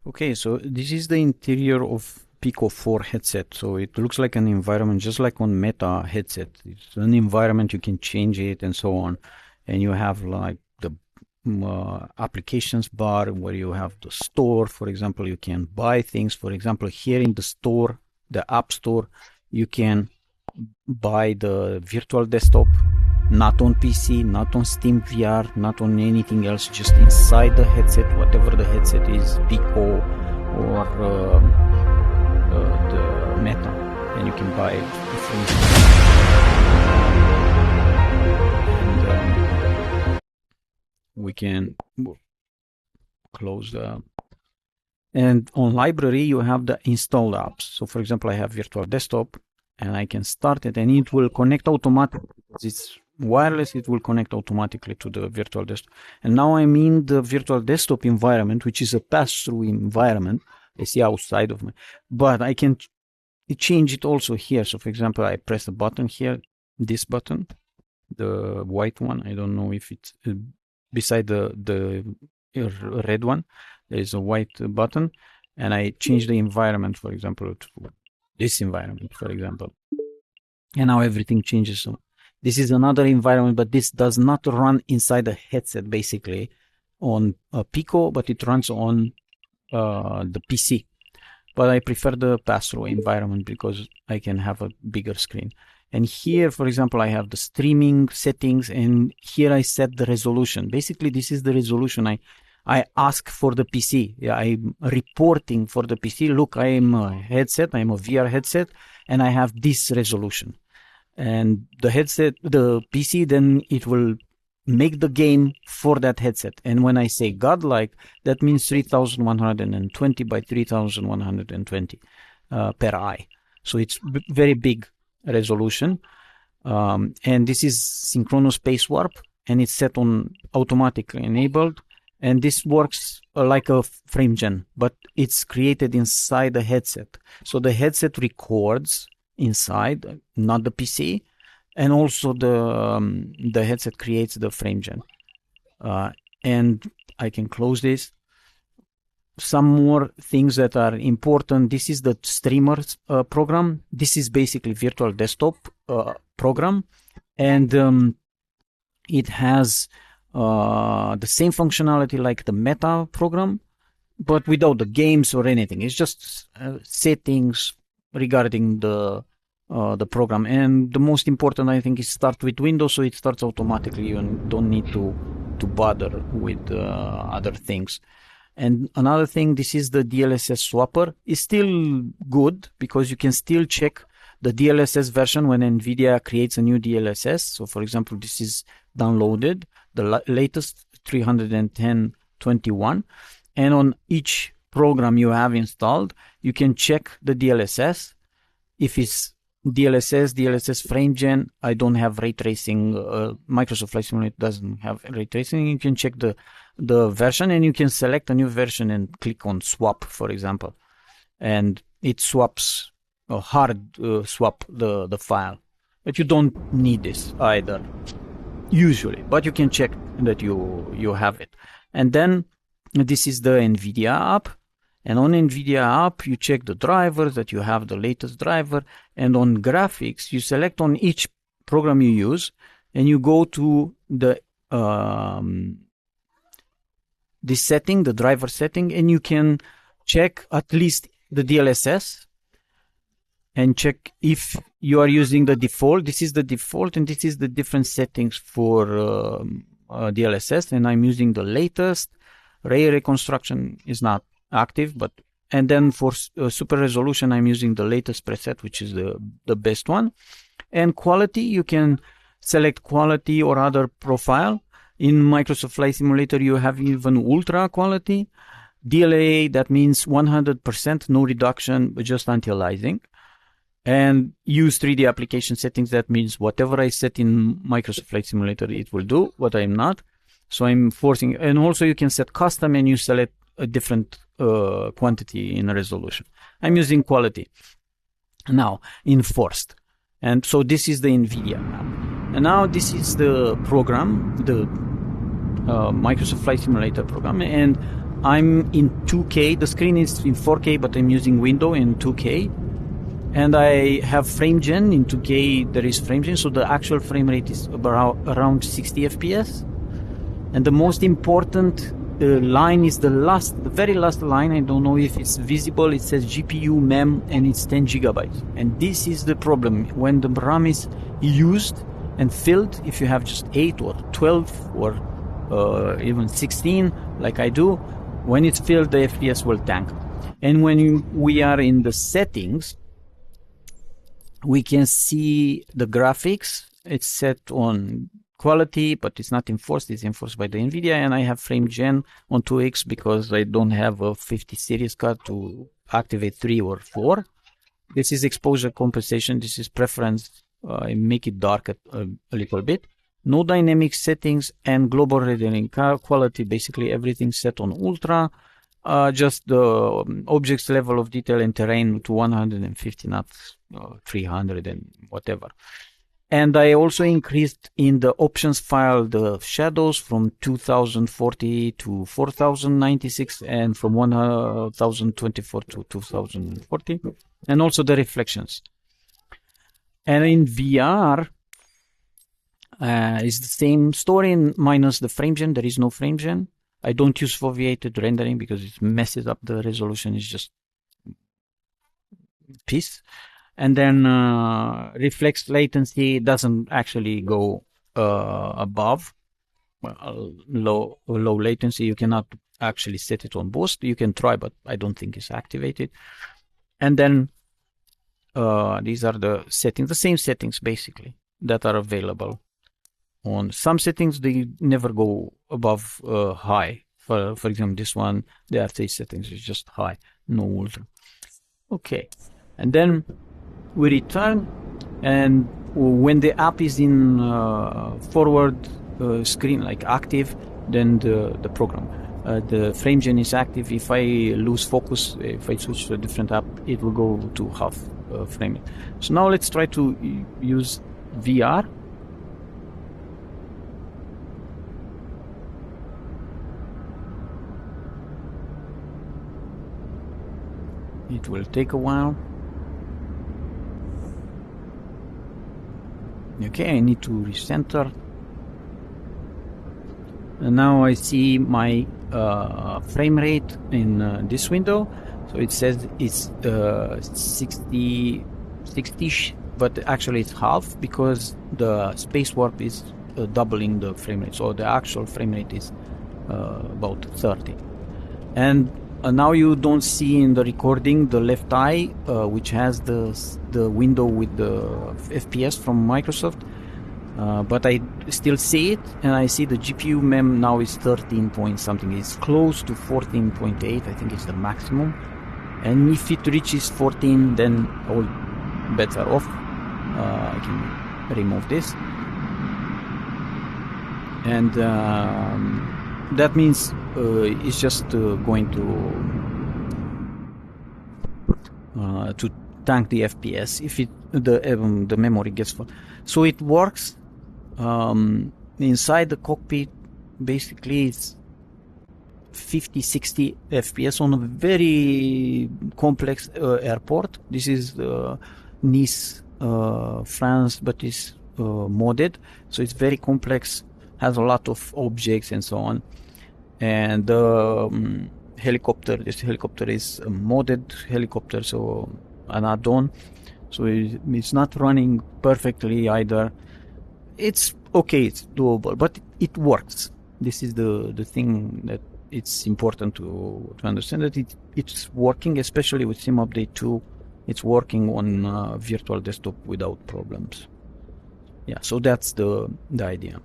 Okay, so this is the interior of Pico 4 headset. So it looks like an environment, just like on Meta headset. It's an environment, you can change it and so on. And you have like the applications bar where you have the store. For example, you can buy things. For example, here in the store, the App Store, you can buy the virtual desktop, not on PC, not on Steam VR, not on anything else, just inside the headset, whatever the headset is, Pico or the Meta, and you can buy it from and we can close the. And on library, you have the installed apps. So for example, I have virtual desktop and I can start it and it will connect automatically. It's wireless, it will connect automatically to the virtual desktop. And now I'm in the virtual desktop environment, which is a pass-through environment. I see outside of me, but I can change it also here. So for example, I press the button here, this button, the white one. I don't know if it's beside the red one. There is a white button, and I change the environment, for example, to this environment, for example. And now everything changes. So this is another environment, but this does not run inside the headset, basically, on Pico, but it runs on the PC. But I prefer the pass-through environment because I can have a bigger screen. And here, for example, I have the streaming settings, and here I set the resolution. Basically, this is the resolution I ask for the PC. Yeah, I'm reporting for the PC. Look, I am a headset, I'm a VR headset, and I have this resolution. And the headset, the PC, then it will make the game for that headset. And when I say godlike, that means 3120 by 3120 per eye. So it's very big resolution. And this is synchronous space warp, and it's set on automatically enabled. And this works like a frame gen, but it's created inside the headset. So the headset records inside, not the PC, and also the headset creates the frame gen. And I can close this. Some more things that are important. This is the streamer program. This is basically virtual desktop program, and it has the same functionality like the Meta program, but without the games or anything. It's just settings regarding the program. And the most important, I think, is start with Windows, so it starts automatically. You don't need to bother with other things. And another thing, this is the DLSS swapper. It's still good because you can still check the DLSS version when NVIDIA creates a new DLSS. So for example, this is downloaded, the latest 310.21, and on each program you have installed, you can check the DLSS. If it's DLSS frame gen, I don't have ray tracing. Microsoft Flight Simulator doesn't have ray tracing. You can check the version, and you can select a new version and click on swap, for example, and it swaps hard swap the file. But you don't need this either, usually, but you can check that you have it. And then this is the NVIDIA app, and on NVIDIA app you check the drivers, that you have the latest driver, and on graphics you select on each program you use, and you go to the this setting, the driver setting, and you can check at least the DLSS and check if you are using the default. This is the default, and this is the different settings for DLSS, and I'm using the latest. Ray reconstruction is not active, but and then for super resolution I'm using the latest preset, which is the best one. And quality, you can select quality or other profile. In Microsoft Flight Simulator you have even ultra quality. DLA, that means 100%, no reduction, but just anti-aliasing. And use 3D application settings. That means whatever I set in Microsoft Flight Simulator, it will do, but I'm not. So I'm forcing. And also you can set custom, and you select a different quantity in resolution. I'm using quality now enforced. And so this is the NVIDIA map. And now this is the program, the Microsoft Flight Simulator program. And I'm in 2K. The screen is in 4K, but I'm using window in 2K. And I have frame gen in 2K. There is frame gen, so the actual frame rate is around 60 FPS. And the most important line is the very last line. I don't know if it's visible. It says GPU mem and it's 10 gigabytes. And this is the problem. When the RAM is used and filled, if you have just 8 or 12 or even 16, like I do, when it's filled, the FPS will tank. And when we are in the settings, we can see the graphics. It's set on quality, but it's not enforced. It's enforced by the NVIDIA, and I have frame gen on 2x because I don't have a 50 series card to activate 3 or 4. This is exposure compensation. This is preference. I make it dark a little bit. No dynamic settings and global rendering quality. Basically everything set on ultra. Just the objects level of detail and terrain to 150, not 300 and whatever. And I also increased in the options file the shadows from 2040 to 4096 and from 1024 to 2040, and also the reflections. And in VR is the same story minus the frame gen. There is no frame gen. I don't use foveated rendering because it messes up the resolution. It's just piece. And then reflex latency doesn't actually go above low latency. You cannot actually set it on boost. You can try, but I don't think it's activated. And then these are the settings, the same settings basically that are available. On some settings, they never go above high. For example, this one, the RT settings is just high, no ultra. Okay, and then we return, and when the app is in forward screen, like active, then the program, the frame gen is active. If I lose focus, if I switch to a different app, it will go to half frame. So now let's try to use VR. It will take a while. Okay, I need to recenter. And now I see my frame rate in this window. So it says it's 60-ish, but actually it's half because the space warp is doubling the frame rate. So the actual frame rate is about 30. And now you don't see in the recording the left eye, which has the window with the FPS from Microsoft, but I still see it, and I see the GPU mem now is 13 point something. It's close to 14.8. I think it's the maximum, and if it reaches 14, then all bets are off. I can remove this, and that means it's just going to tank the FPS if the memory gets full. So it works inside the cockpit. Basically, it's 50-60 FPS on a very complex airport. This is Nice, France, but it's modded, so it's very complex. Has a lot of objects and so on. And the helicopter, this helicopter is a modded helicopter, so an add-on. So it's not running perfectly either. It's okay, it's doable, but it works. This is the thing that it's important to understand, that it's working, especially with Sim Update 2. It's working on virtual desktop without problems. Yeah, so that's the idea.